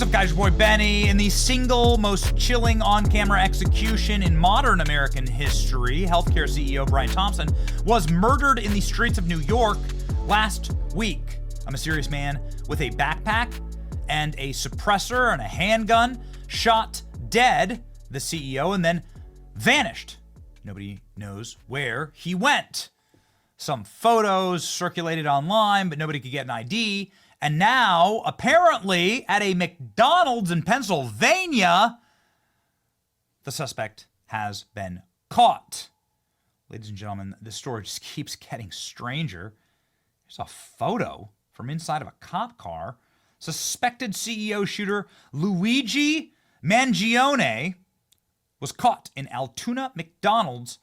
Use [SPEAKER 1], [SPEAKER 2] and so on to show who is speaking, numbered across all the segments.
[SPEAKER 1] What's up, guys? Your boy Benny. In the single most chilling on-camera execution in modern American history, healthcare CEO Brian Thompson was murdered in the streets of New York last week. A mysterious man with a backpack and a suppressor and a handgun shot dead the CEO and then vanished. Nobody knows where he went. Some photos circulated online, but nobody could get an ID. And now, apparently, at a McDonald's in Pennsylvania, the suspect has been caught. Ladies and gentlemen, this story just keeps getting stranger. Here's a photo from inside of a cop car. Suspected CEO shooter Luigi Mangione was caught in Altoona McDonald's.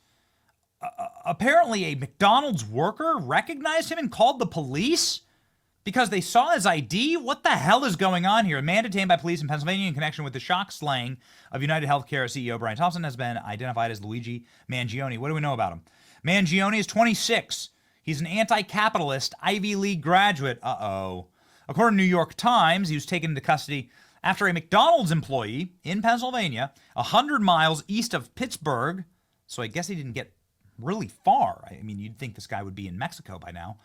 [SPEAKER 1] Apparently, a McDonald's worker recognized him and called the police because they saw his ID. What the hell is going on here? A man detained by police in Pennsylvania in connection with the shock slaying of UnitedHealthcare CEO Brian Thompson has been identified as Luigi Mangione. What do we know about him? Mangione is 26. He's an anti-capitalist Ivy League graduate. According to New York Times, he was taken into custody after a McDonald's employee in Pennsylvania, 100 miles east of Pittsburgh. So I guess he didn't get really far. I mean, you'd think this guy would be in Mexico by now.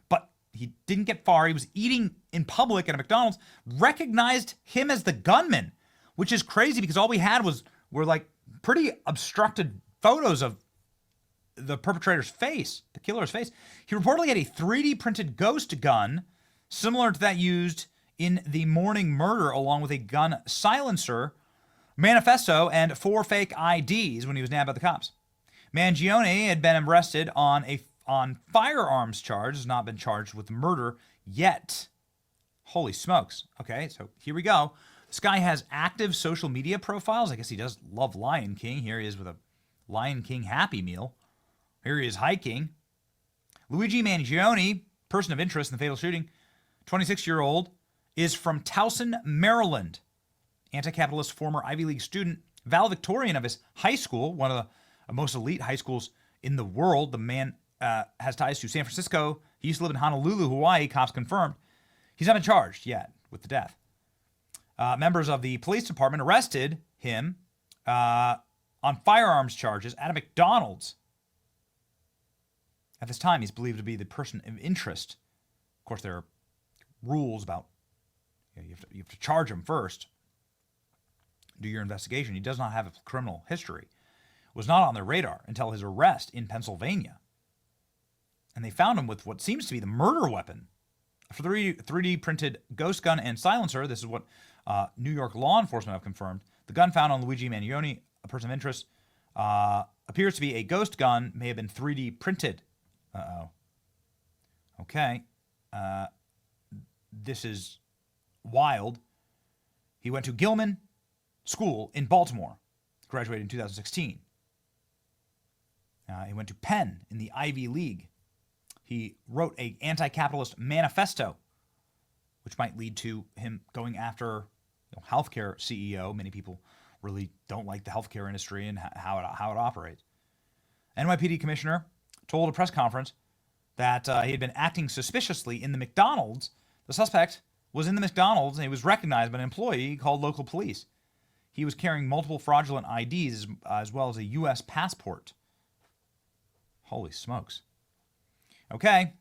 [SPEAKER 1] But he didn't get far. He was eating in public at a McDonald's, recognized him as the gunman, which is crazy because all we had were like pretty obstructed photos of the perpetrator's face, the killer's face. He reportedly had a 3D printed ghost gun similar to that used in the morning murder, along with a gun silencer, Manifesto, and 4 fake IDs when he was nabbed by the cops. Mangione had been arrested on firearms charge, has not been charged with murder yet. Holy smokes. Okay, so here we go. This guy has active social media profiles. I guess he does love Lion King. Here he is with a Lion King Happy Meal. Here he is hiking. Luigi Mangione, person of interest in the fatal shooting, 26-year-old, is from Towson, Maryland. Anti-capitalist former Ivy League student, valedictorian of his high school, one of the most elite high schools in the world. The man has ties to San Francisco. He used to live in Honolulu, Hawaii, cops confirmed. He's not been charged yet with the death. Members of the police department arrested him on firearms charges at a McDonald's. At this time, he's believed to be the person of interest. Of course, there are rules about you have to charge him first. Do your investigation. He does not have a criminal history. Was not on their radar until his arrest in Pennsylvania. And they found him with what seems to be the murder weapon. A 3D printed ghost gun and silencer. This is what New York law enforcement have confirmed. The gun found on Luigi Mangione, a person of interest, appears to be a ghost gun, may have been 3D printed. Okay. This is wild. He went to Gilman School in Baltimore, graduated in 2016. He went to Penn in the Ivy League. He wrote an anti-capitalist manifesto, which might lead to him going after healthcare CEO. Many people really don't like the healthcare industry and how it operates. NYPD commissioner told a press conference that he had been acting suspiciously in the McDonald's. The suspect was in the McDonald's and he was recognized by an employee. He called local police. He was carrying multiple fraudulent IDs as well as a U.S. passport. Holy smokes. Okay.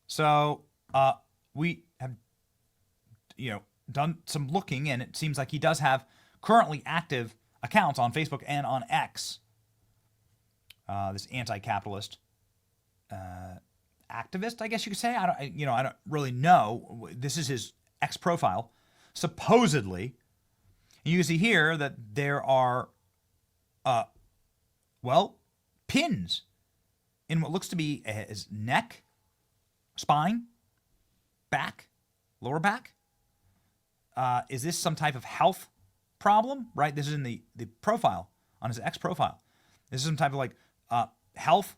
[SPEAKER 1] So we have, done some looking, and it seems like he does have currently active accounts on Facebook and on X. This anti-capitalist activist, I guess you could say. I don't really know. This is his X profile, supposedly. And you can see here that there are, pins in what looks to be his neck, spine, back, lower back. Is this some type of health problem? Right? This is in the profile, on his X profile. This is some type of health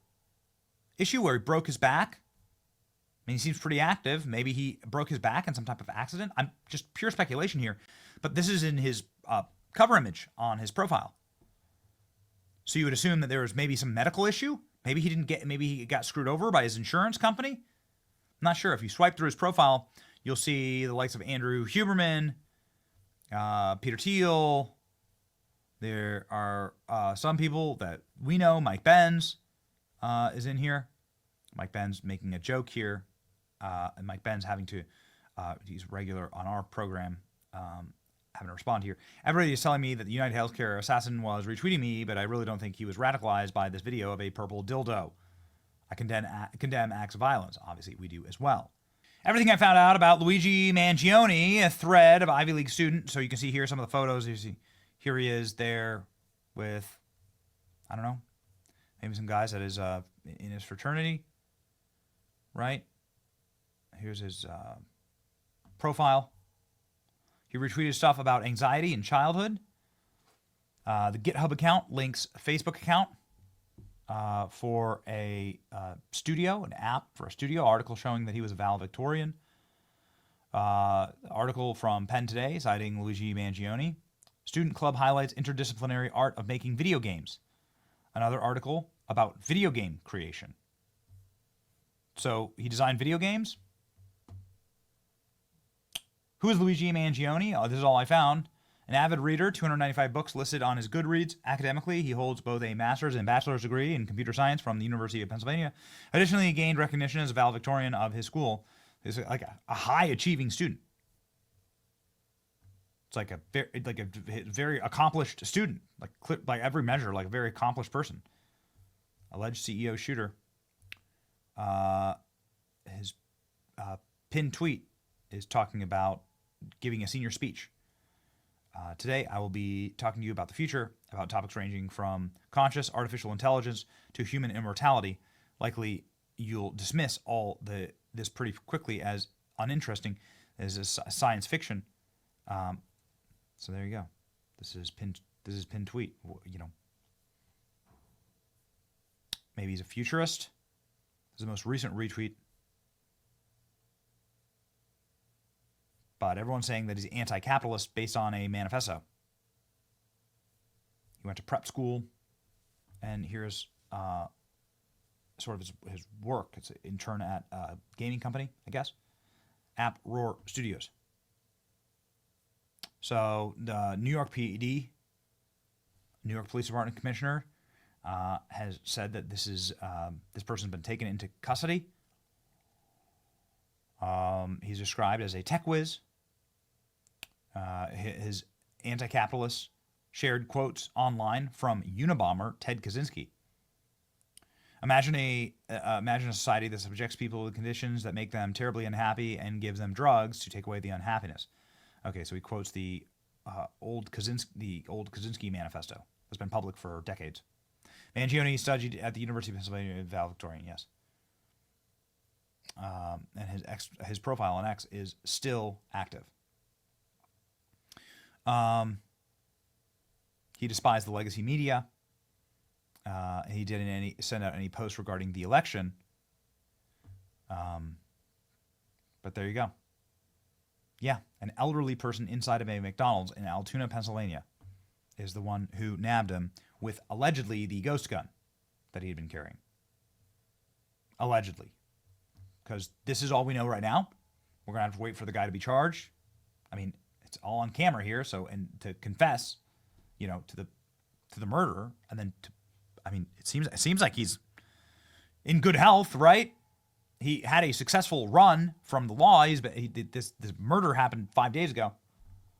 [SPEAKER 1] issue where he broke his back. I mean, he seems pretty active. Maybe he broke his back in some type of accident. I'm just pure speculation here. But this is in his cover image on his profile. So you would assume that there was maybe some medical issue. Maybe he got screwed over by his insurance company. I'm not sure. If you swipe through his profile, you'll see the likes of Andrew Huberman, Peter Thiel. There are some people that we know. Mike Benz is in here. Mike Benz making a joke here. And Mike Benz having to, he's regular on our program, having to respond here. Everybody is telling me that the UnitedHealthcare assassin was retweeting me, but I really don't think he was radicalized by this video of a purple dildo. I condemn acts of violence. Obviously, we do as well. Everything I found out about Luigi Mangione, a thread of Ivy League student. So you can see here some of the photos. You see, here he is there with, I don't know, maybe some guys that is in his fraternity, right? Here's his profile. He retweeted stuff about anxiety in childhood. The GitHub account links a Facebook account for a studio, an app for a studio, article showing that he was a valedictorian. Article from Penn Today citing Luigi Mangione. Student club highlights interdisciplinary art of making video games. Another article about video game creation. So he designed video games. Who is Luigi Mangione? This is all I found. An avid reader, 295 books listed on his Goodreads. Academically, he holds both a master's and bachelor's degree in computer science from the University of Pennsylvania. Additionally, he gained recognition as a valedictorian of his school. He's like a high-achieving student. It's like a very accomplished student, like by every measure, like a very accomplished person. Alleged CEO shooter. His pinned tweet is talking about giving a senior speech. Today, I will be talking to you about the future, about topics ranging from conscious artificial intelligence to human immortality. Likely, you'll dismiss this pretty quickly as uninteresting, as science fiction. So there you go. This is pinned tweet. You know, maybe he's a futurist. This is the most recent retweet. But everyone's saying that he's anti-capitalist based on a manifesto. He went to prep school, and here's sort of his work. It's an intern at a gaming company, I guess. App Roar Studios. So the New York PD, New York Police Department Commissioner, has said that this person's been taken into custody. He's described as a tech whiz. His anti-capitalist shared quotes online from Unabomber Ted Kaczynski. Imagine a society that subjects people to conditions that make them terribly unhappy and gives them drugs to take away the unhappiness. Okay, so he quotes the old Kaczynski manifesto that's been public for decades. Mangione studied at the University of Pennsylvania, valedictorian, yes. And his profile on X is still active. He despised the legacy media. He didn't send out any posts regarding the election. But there you go. Yeah, an elderly person inside of a McDonald's in Altoona, Pennsylvania, is the one who nabbed him with allegedly the ghost gun that he had been carrying. Allegedly. Because this is all we know right now. We're going to have to wait for the guy to be charged. I mean, it's all on camera here, so, and to confess, you know, to the murderer, and then it seems like he's in good health, right? He had a successful run from the law. This murder happened 5 days ago.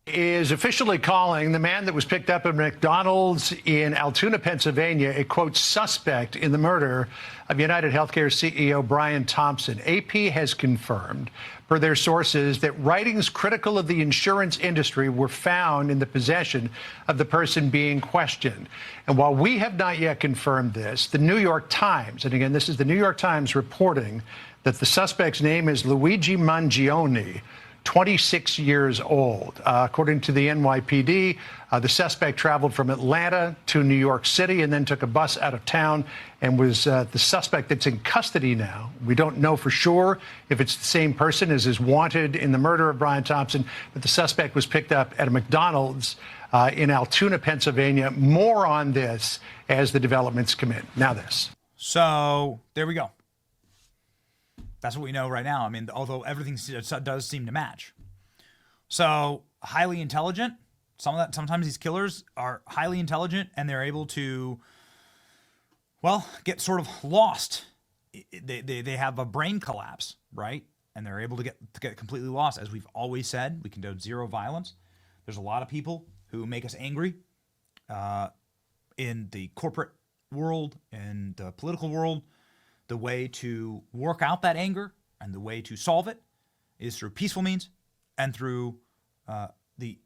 [SPEAKER 2] Is officially calling the man that was picked up at McDonald's in Altoona, Pennsylvania, a, quote, suspect in the murder of UnitedHealthcare CEO Brian Thompson. AP has confirmed, per their sources, that writings critical of the insurance industry were found in the possession of the person being questioned. And while we have not yet confirmed this, the New York Times, and again, this is the New York Times reporting that the suspect's name is Luigi Mangione, 26 years old. According to the NYPD, the suspect traveled from Atlanta to New York City and then took a bus out of town and was the suspect that's in custody now. We don't know for sure if it's the same person as is wanted in the murder of Brian Thompson, but the suspect was picked up at a McDonald's in Altoona, Pennsylvania. More on this as the developments come in. Now this.
[SPEAKER 1] So there we go. That's what we know right now. I mean, although everything does seem to match. So highly intelligent, Sometimes these killers are highly intelligent and they're able to, well, get sort of lost. They have a brain collapse, right? And they're able to get completely lost. As we've always said, we condone zero violence. There's a lot of people who make us angry in the corporate world and the political world. The way to work out that anger and the way to solve it is through peaceful means and through the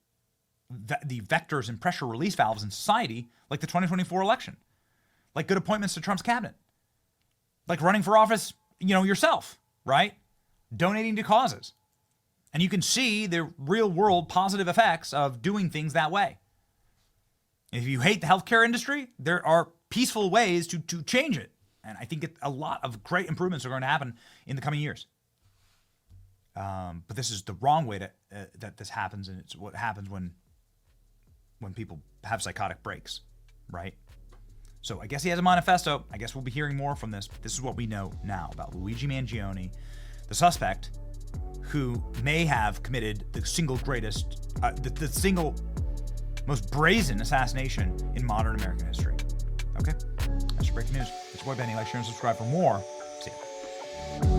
[SPEAKER 1] vectors and pressure release valves in society, like the 2024 election, like good appointments to Trump's cabinet, like running for office, yourself, right? Donating to causes. And you can see the real world positive effects of doing things that way. If you hate the healthcare industry, there are peaceful ways to change it. And I think a lot of great improvements are going to happen in the coming years. But this is the wrong way that this happens, and it's what happens when people have psychotic breaks, right? So I guess he has a manifesto. I guess we'll be hearing more from this. But this is what we know now about Luigi Mangione, the suspect who may have committed the single greatest, the single most brazen assassination in modern American history. Okay? That's your breaking news. It's your boy Benny. Like, share, and subscribe for more. See ya.